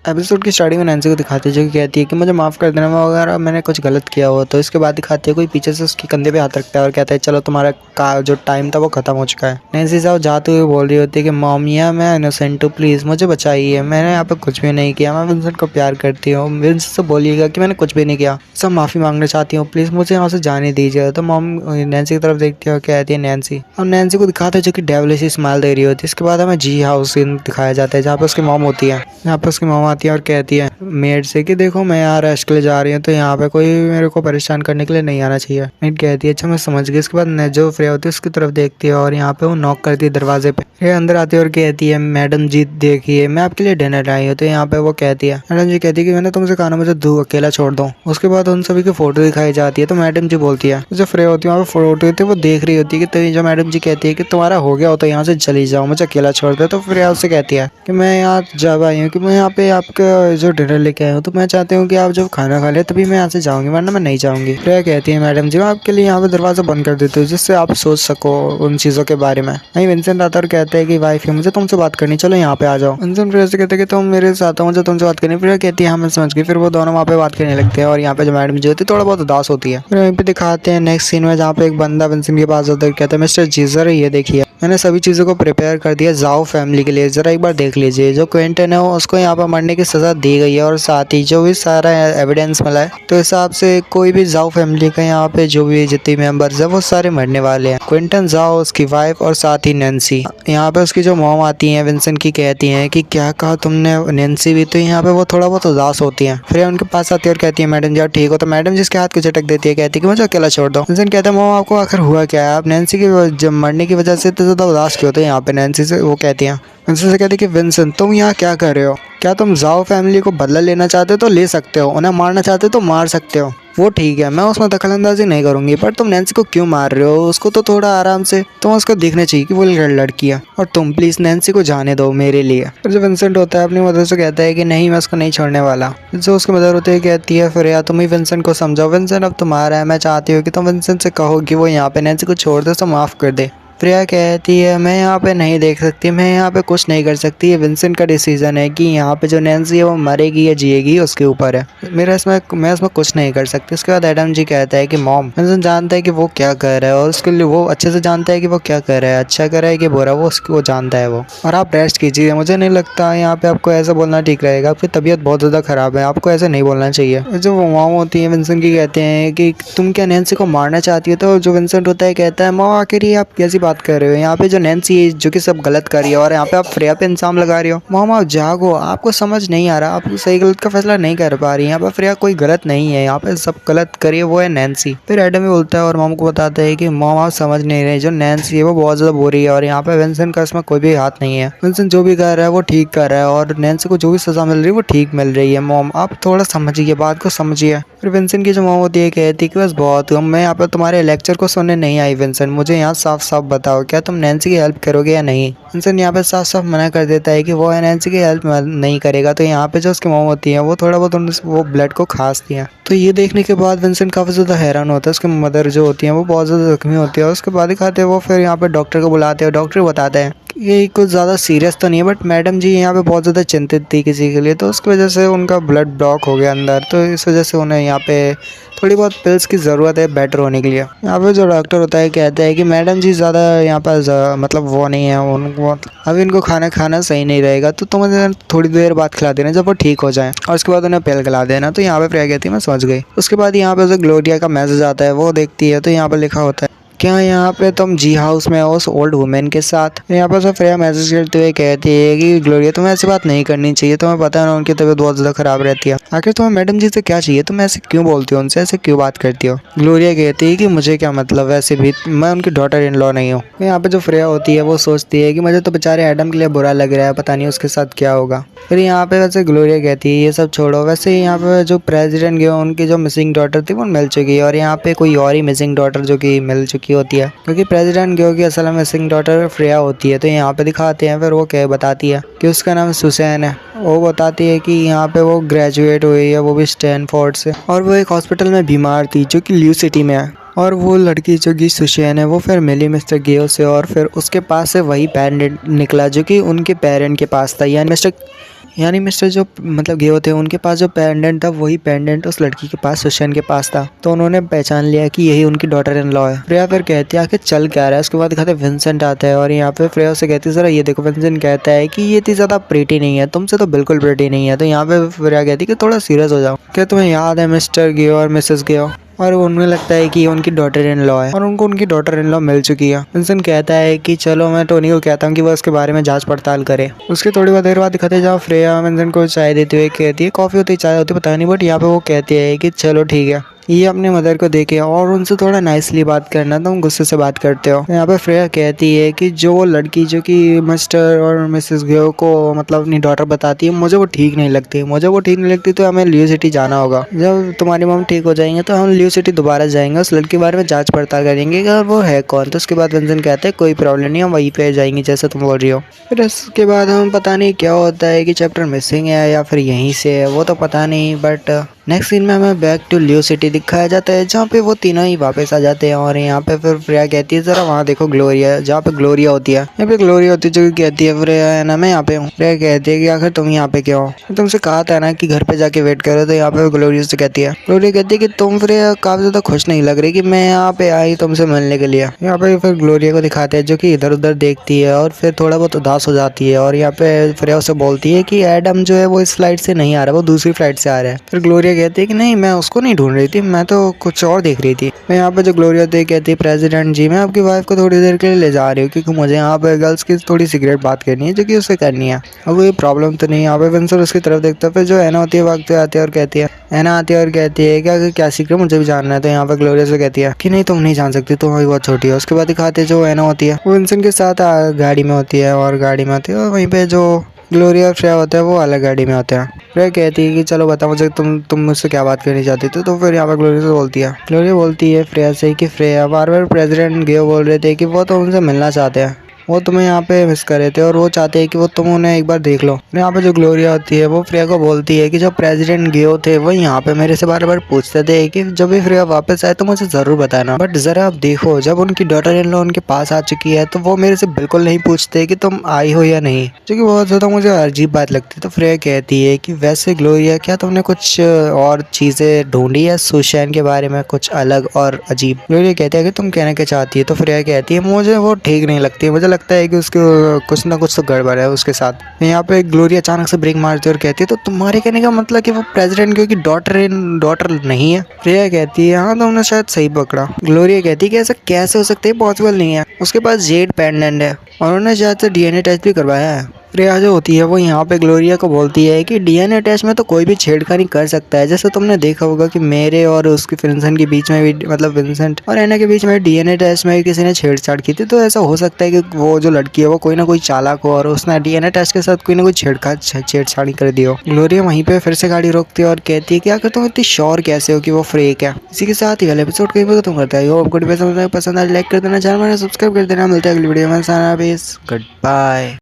Episode की starting में Nancy को दिखाती है जो कि कहती है कि मुझे माफ़ कर देना अगर मैंने कुछ गलत किया हो। तो इसके बाद दिखाती है कोई पीछे से उसके कंधे पे हाथ रखता है और कहता है चलो तुम्हारा जो टाइम था वो खत्म हो चुका है। नैन्सी साहब जाते हुए बोल रही होती है कि मॉम या मैं इनोसेंट हूँ, प्लीज़ मुझे बचाइए, मैंने यहाँ पे कुछ भी नहीं किया, मैं विंसेंट को प्यार करती हूँ, विंसेंट से बोलिएगा कि मैंने कुछ भी नहीं किया, सब माफ़ी मांगना चाहती हूँ, प्लीज़ मुझे यहाँ से जाने दीजिए। तो मॉम नैन्सी की तरफ देखती है और कहती है नैन्सी, और नैन्सी को दिखाता है जो कि डेविलिश स्माइल दे रही होती है। इसके बाद हमें जी हाउस सीन दिखाया जाता है जहाँ पे उसकी मॉम होती है। यहाँ पे उसकी मॉम आती है और कहती है मेड से कि देखो मैं यहाँ रेस्ट के लिए जा रही हूँ, तो यहाँ पे कोई मेरे को परेशान करने के लिए नहीं आना चाहिए। मेड कहती है अच्छा मैं समझ गई। इसके बाद जो फ्रेया होती है उसकी तरफ देखती है और यहाँ पे वो नॉक करती है दरवाजे पे। फ्रेया अंदर आती है और कहती है मैडम जी देखिए मैं आपके लिए डिनर आई हूँ। तो यहाँ पे वो कहती है, मैडम जी कहती है कि मैंने तुमसे कहा ना मुझे अकेला छोड़ दो। उसके बाद उन सभी की फोटो दिखाई जाती है। तो मैडम जी बोलती है, जो फ्रेया होती है वहाँ पे फोटो होती है वो देख रही होती है कि तभी जो मैडम जी कहती है कि तुम्हारा हो गया हो तो यहाँ से चली जाओ, मुझे अकेला छोड़ दो। तो फ्रेया उससे कहती है कि मैं यहाँ जब आई हूँ कि मैं यहाँ पे आपका जो डिनर लेके आया हूँ, तो मैं चाहती हूँ कि आप जब खाना खा ले तभी मैं यहाँ से जाऊंगी, वरना मैं नहीं जाऊंगी। फ्रेया कहती है मैडम जी मैं आपके लिए यहाँ पे दरवाजा बंद कर देती हूँ जिससे आप सोच सको उन चीजों के बारे में। वहीं विंसेंट आता और कहता है कि वाइफ है मुझे तुमसे बात करनी, चलो यहाँ पे आ जाओ। विंसेंट फ्रेया से कहते हैं कि तुम मेरे साथ हो, मुझे तुमसे बात करनी। फ्रेया कहती है हाँ मैं समझ गई। फिर वो दोनों वहाँ पे बात करने लगते हैं और यहाँ पे जो मैडम जी होती है थोड़ा बहुत उदास होती है। फिर वहीं पे दिखाते हैं नेक्स्ट सीन में जहाँ पे एक बंदा विंसेंट के पास होता है, कहता है मिस्टर जीजर ये देखिए मैंने सभी चीज़ों को प्रिपेयर कर दिया जाओ फैमिली के लिए, जरा एक बार देख लीजिए। जो क्विंटन है उसको यहाँ पर मरने की सज़ा दी गई है और साथ ही जो भी सारा एविडेंस मिला है तो हिसाब से कोई भी जाओ फैमिली का यहाँ पे जो भी जितने मेंबर्स है वो सारे मरने वाले हैं। क्विंटन जाओ, उसकी वाइफ और साथ ही नैन्सी। यहाँ पे उसकी जो मॉम आती है विंसेंट की, कहती हैं कि क्या कहा तुमने नैन्सी भी। तो यहाँ पे वो थोड़ा बहुत उदास होती है। फिर उनके पास आती है और कहती है मैडम जी आप ठीक हो। तो मैडम जिसके हाथ को झटक देती है, कहती है कि मुझे अकेला छोड़ दो। विंसेंट कहता है मॉम आपको आखिर हुआ क्या है, आप नैन्सी की मरने की वजह से ज़्यादा उदास क्यों होते हैं। यहाँ पे नैन्सी से वो कहती हैं, विंसेंट से कहती है कि विंसेंट तुम यहाँ क्या कर रहे हो, क्या तुम जाओ फैमिली को बदला लेना चाहते हो तो ले सकते हो, उन्हें मारना चाहते हो तो मार सकते हो, वो ठीक है मैं उसमें दखलंदाजी नहीं करूंगी, पर तुम नैन्सी को क्यों मार रहे हो, उसको तो थोड़ा आराम से तुम उसको देखना चाहिए कि वो लड़की है, और तुम प्लीज नैन्सी को जाने दो मेरे लिए। फिर जो विंसेंट होता है अपनी मदर से कहता है कि नहीं मैं उसको नहीं छोड़ने वाला। जो उसकी मदर होती है कहती है फिर या तुम ही विंसेंट को समझाओ, विंसेंट अब तुम्हारा है, मैं चाहती हूँ कि तुम विंसेंट से कहो कि वो यहाँ पे नैन्सी को छोड़ दे, तो माफ कर दे। प्रिया कहती है मैं यहाँ पे नहीं देख सकती, मैं यहाँ पे कुछ नहीं कर सकती, ये विंसेंट का डिसीजन है कि यहाँ पे जो नैन्सी है वो मरेगी या जिएगी उसके ऊपर है, मैं इसमें कुछ नहीं कर सकती। उसके बाद एडम जी कहता है कि मॉम विंसेंट जानता है कि वो क्या कर रहा है और उसके लिए वो अच्छे से जानता है कि वो क्या कर रहा है, अच्छा कर रहा है कि बुरा, वो जानता है वो। और आप रेस्ट कीजिए, मुझे नहीं लगता यहाँ पे आपको ऐसा बोलना ठीक रहेगा, आपकी तबीयत बहुत ज़्यादा ख़राब है, आपको ऐसे नहीं बोलना चाहिए। जो वो मॉम होती है विंसेंट की, कहते हैं कि तुम क्या नैन्सी को मारना चाहती हो। तो जो विंसेंट होता है कहता है मॉम आखिर ये आप कैसी बात कर रहे हो, यहाँ पे जो नैन्सी है जो कि सब गलत कर रही है और यहाँ पे आप फ्रेया पे इल्जाम लगा रही हो। मॉम आप जागो, आपको समझ नहीं आ रहा, आप सही गलत का फैसला नहीं कर पा रही। यहाँ पे फ्रेया कोई गलत नहीं है, यहाँ पे सब गलत करिए वो है नैन्सी। फिर एडम भी बोलता है और मॉम को बताता है कि मॉम आप समझ नहीं रहे, जो नैन्सी है वो बहुत ज्यादा बुरी है और यहाँ पे विंसेंट का इसमें कोई भी हाथ नहीं है। विंसेंट जो भी कर रहा है वो ठीक कर रहा है और नैन्सी को जो भी सजा मिल रही है वो ठीक मिल रही है। मॉम आप थोड़ा समझिए, बात को समझिए। फिर विंसेंट की जो मॉम होती है कहती है कि बस बहुत हुआ, मैं यहाँ पे तुम्हारे लेक्चर को सुनने नहीं आई विंसेंट, मुझे यहाँ साफ साफ बताओ क्या तुम नैन्सी की हेल्प करोगे या नहीं। विंसेंट यहाँ पे साफ साफ मना कर देता है कि वो नैन्सी की हेल्प नहीं करेगा। तो यहाँ पे जो उसकी मॉम होती है वो थोड़ा बहुत वो ब्लड को खासती है। तो ये देखने के बाद विंसेंट काफ़ी ज़्यादा हैरान होता है, उसकी मदर जो होती है वो बहुत ज़्यादा जख्मी होती है। उसके बाद दिखाते हैं वो फिर यहाँ पे डॉक्टर को बुलाते हैं, डॉक्टर बताते हैं ये कुछ ज़्यादा सीरियस तो नहीं है, बट मैडम जी यहाँ पे बहुत ज़्यादा चिंतित थी किसी के लिए, तो उसकी वजह से उनका ब्लड ब्लॉक हो गया अंदर, तो इस वजह से उन्हें यहाँ पे थोड़ी बहुत पिल्स की ज़रूरत है बेटर होने के लिए। यहाँ पे जो डॉक्टर होता है कहता है कि मैडम जी ज़्यादा यहाँ पर मतलब वो नहीं है, उनको अभी इनको खाना सही नहीं रहेगा, तो तुम उन्हें थोड़ी देर बाद खिला देना जब वो ठीक हो जाए, और उसके बाद उन्हें पिल खिला देना। तो यहाँ पे प्रिया कहती है मैं समझ गई। उसके बाद यहाँ पे जो ग्लोरिया का मैसेज आता है वो देखती है, तो यहाँ पे लिखा होता है क्या यहाँ पे तुम जी हाउस में हो उस ओल्ड वुमेन के साथ। यहाँ पर सब फ्रेया मैसेज करते हुए कहती है कि ग्लोरिया तुम्हें ऐसी बात नहीं करनी चाहिए, तुम्हें पता है ना उनकी तबीयत बहुत ज़्यादा खराब रहती है, आखिर तुम्हें मैडम जी से क्या चाहिए, तुम ऐसे क्यों बोलती हो उनसे, ऐसे क्यों बात करती हो। ग्लोरिया कहती है कि मुझे क्या मतलब, वैसे भी मैं उनकी डॉटर इन लॉ नहीं हूँ। यहाँ पे जो फ्रेया होती है वो सोचती है कि मुझे तो बेचारे एडम के लिए बुरा लग रहा है, पता नहीं उसके साथ क्या होगा। फिर यहाँ पे वैसे ग्लोरिया कहती है ये सब छोड़ो, वैसे यहाँ पे जो प्रेसिडेंट गयो उनकी जो मिसिंग डॉटर थी वो मिल चुकी है, और यहाँ पे कोई और ही मिसिंग डॉटर जो कि मिल चुकी होती है, क्योंकि प्रेसिडेंट गयो की असल में मिसिंग डॉटर फ्रेया होती है। तो यहाँ पे दिखाते हैं फिर वो क्या बताती है कि उसका नाम सुसैन है। वो बताती है कि यहाँ पे वो ग्रेजुएट हुई है, वो भी स्टैनफोर्ड से, और वो एक हॉस्पिटल में बीमार थी जो कि ल्यू सिटी में है। और वो लड़की जो कि सुशैन है वो फिर मिली मिस्टर गेयो से, और फिर उसके पास से वही पेरेंट निकला जो कि उनके पेरेंट के पास था, यानी मिस्टर जो मतलब गियो थे उनके पास जो पेंडेंट था वही पेंडेंट उस लड़की के पास सुशैन के पास था। तो उन्होंने पहचान लिया कि यही उनकी डॉटर इन लॉ है। फ्रेया फिर कहती है आखिर चल क्या रहा है। उसके बाद दिखाते विंसेंट आता है और यहाँ पे फ्रेया से कहती है जरा ये देखो। विंसेंट कहता है कि ये इतनी ज्यादा प्रीटी नहीं है, तुमसे तो बिल्कुल प्रीटी नहीं है। तो यहाँ पे फ्रेया कहती है कि थोड़ा सीरियस हो जाओ। क्या तुम्हें याद है मिस्टर गियो और मिसेस गियो? और उन्हें लगता है कि ये उनकी डॉटर इन लॉ है और उनको उनकी डॉटर इन लॉ मिल चुकी है। विंसेंट कहता है कि चलो मैं टोनी को कहता हूँ कि वो उसके बारे में जांच पड़ताल करे। उसके थोड़ी बहुत देर बाद दिखाते हैं जहाँ फ्रेया विंसेंट को चाय देते हुए कहती है, कॉफी होती चाय होती पता नहीं, बट यहाँ पे वो कहती है कि चलो ठीक है। ये अपने मदर को देखे और उनसे थोड़ा नाइसली बात करना, तुम गुस्से से बात करते हो। यहाँ पे फ्रेया कहती है कि जो लड़की जो कि मिस्टर और मिसेस गियो को मतलब अपनी डॉटर बताती है, मुझे वो ठीक नहीं लगती। मुझे वो ठीक नहीं लगती तो हमें लियो सिटी जाना होगा। जब तुम्हारी मम ठीक हो जाएंगे तो हम लियो सिटी दोबारा जाएंगे, उस लड़की के बारे में जांच पड़ताल करेंगे कि वो है कौन। तो उसके बाद विंसेंट कहते हैं कोई प्रॉब्लम नहीं, हम वहीं पे जाएंगे जैसे तुम बोल रही हो। फिर इसके बाद हम पता नहीं क्या होता है कि चैप्टर मिसिंग है या फिर यहीं से है वो तो पता नहीं, बट नेक्स्ट सीन में हमें बैक टू लियो सिटी दिखाया जाता है जहाँ पे वो तीनों ही वापस आ जाते हैं। और यहाँ पे फिर फ्रेया कहती है जरा वहाँ देखो ग्लोरिया, जहाँ पे ग्लोरिया होती है। यहाँ पे ग्लोरिया होती है जो कहती है फ्रेया है ना मैं यहाँ पे हूँ। फ्रेया कहती है कि आखिर तुम यहाँ पे क्यों हो? तुमसे कहा था ना कि घर पे जाके वेट करो। तो यहाँ पे ग्लोरिया से कहती है, ग्लोरिया कहती है कि तुम फ्रेया काफी ज्यादा खुश नहीं लग रही कि मैं यहाँ पे आई तुमसे मिलने के लिए। यहाँ पे फिर ग्लोरिया को दिखाते हैं जो कि इधर उधर देखती है और फिर थोड़ा बहुत उदास हो जाती है। और यहाँ पे फ्रेया उसे बोलती है कि एडम जो है वो इस फ्लाइट से नहीं आ रहा, वो दूसरी फ्लाइट से आ रहा है। फिर ग्लोरिया कहती है कि नहीं मैं उसको नहीं ढूंढ रही थी, मैं तो कुछ और देख रही थी। मैं यहाँ पे जो ग्लोरिया होती है कहती है प्रेसिडेंट जी मैं आपकी वाइफ को थोड़ी देर के लिए ले जा रही हूँ क्योंकि मुझे यहाँ पे गर्ल्स की थोड़ी सीक्रेट बात करनी है जो कि उससे करनी है। अब कोई प्रॉब्लम तो नहीं। यहाँ पे विंसेंट उसकी तरफ देखता है। फिर जो एना होती है भागते आती है और कहती है, एना आती है और कहती है क्या सीक्रेट मुझे भी जानना है। तो यहाँ पे ग्लोरिया से कहती है कि नहीं तुम नहीं जान सकती, तुम अभी बहुत छोटी हो। उसके बाद दिखाते जो एना होती है वो विंसेंट के साथ गाड़ी में होती है और गाड़ी में आती है और वहीं पे जो ग्लोरिया और फ्रेया होता है वो अलग गाड़ी में होते हैं। फ्रेया कहती है कि चलो बता मुझे तुम मुझसे क्या बात करनी चाहती थी। तो फिर यहाँ पर ग्लोरिया से बोलती है, ग्लोरिया बोलती है फ्रेया से कि फ्रेया बार बार प्रेसिडेंट गियो बोल रहे थे कि वो तो उनसे मिलना चाहते हैं, वो तुम्हें यहाँ पे मिस कर रहे थे और वो चाहते हैं कि वो तुम उन्हें एक बार देख लो। यहाँ पे जो ग्लोरिया होती है वो फ्रेया को बोलती है कि जब प्रेसिडेंट गियो थे वो यहाँ पे मेरे से बार बार पूछते थे कि जब भी फ्रेया वापस आए तो मुझे जरूर बताना, बट जरा आप देखो जब उनकी डॉटर इन लॉ उनके पास आ चुकी है तो वो मेरे से बिल्कुल नहीं पूछते कि तुम आई हो या नहीं, जो कि बहुत ज्यादा मुझे अजीब बात लगती है। तो फ्रेया कहती है कि वैसे ग्लोरिया क्या तुमने कुछ और चीजें ढूंढी है सुशैन के बारे में, कुछ अलग और अजीब? ग्लोरिया कहती है कि तुम कहना क्या चाहती है। तो फ्रेया कहती है मुझे वो ठीक नहीं लगती, मुझे लगता है कि उसके कुछ ना कुछ तो गड़बड़ है उसके साथ। यहाँ पे ग्लोरिया अचानक से ब्रेक मारती है और कहती है तो तुम्हारे कहने का मतलब कि वो प्रेसिडेंट की डॉटर नहीं है? फ्रेया कहती है हाँ तुमने शायद सही पकड़ा। ग्लोरिया कहती है कि ऐसा कैसे हो सकता है, पॉसिबल नहीं है, उसके पास जेड पेंडेंट है और उन्होंने शायद से डीएनए टेस्ट भी करवाया है। फ्रेया जो होती है वो यहाँ पे ग्लोरिया को बोलती है कि डीएनए टेस्ट में तो कोई भी छेड़खानी कर सकता है, जैसे तुमने देखा होगा कि मेरे और उसके विंसेंट के बीच में भी मतलब विंसेंट और एना के बीच में डीएनए टेस्ट में किसी ने छेड़छाड़ की थी। तो ऐसा हो सकता है कि वो जो लड़की है वो कोई ना कोई चालाक हो और उसने डीएनए टेस्ट के साथ कोई ना कोई छेड़छाड़ी कर दी हो। ग्लोरिया वहीं पे फिर से गाड़ी रोकती है और कहती है कि आखिर तुम इतनी श्योर कैसे हो कि वो फेक है? इसी के साथ ही वाले एपिसोड कहीं पर तुम करता है आपको पसंद आए लाइक कर देना, चैनल में सब्सक्राइब कर देना। मिलता है अगली वीडियो में। Good bye.